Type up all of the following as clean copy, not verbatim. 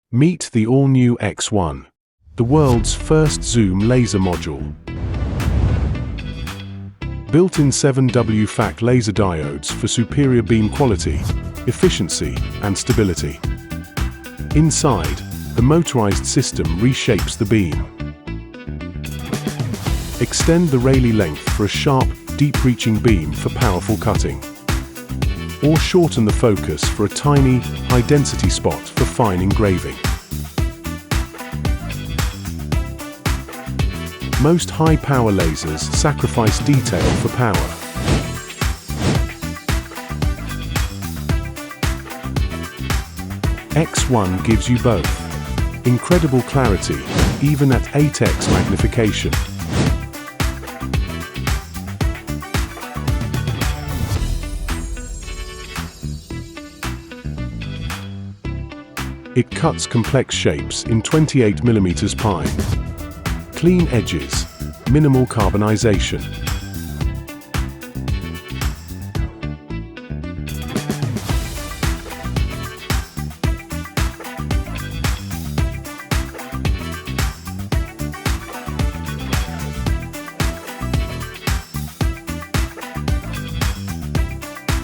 Meet the all-new X1, the world's first zoom laser module. Built-in 7W FAC laser diodes for superior beam quality, efficiency, and stability. Inside, the motorized system reshapes the beam. Extend the Rayleigh length for a sharp, deep-reaching beam for powerful cutting. Or shorten the focus for a tiny, high-density spot for fine engraving. Most high-power lasers sacrifice detail for power. X1 gives you both. Incredible clarity, even at 8x magnification. It cuts complex shapes in 28mm pine. Clean edges, minimal carbonization.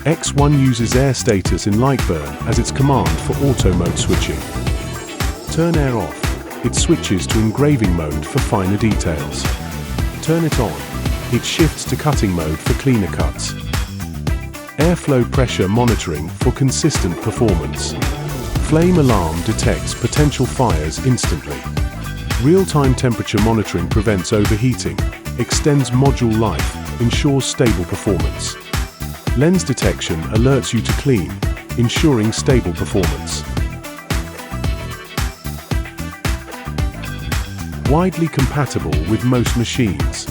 X1 uses air status in light burn as its command for auto mode switching. Turn air off. It switches to engraving mode for finer details. Turn it on. It shifts to cutting mode for cleaner cuts. Airflow pressure monitoring for consistent performance. Flame alarm detects potential fires instantly. Real-time temperature monitoring prevents overheating, extends module life, ensures stable performance. Lens detection alerts you to clean, ensuring stable performance. Widely compatible with most machines.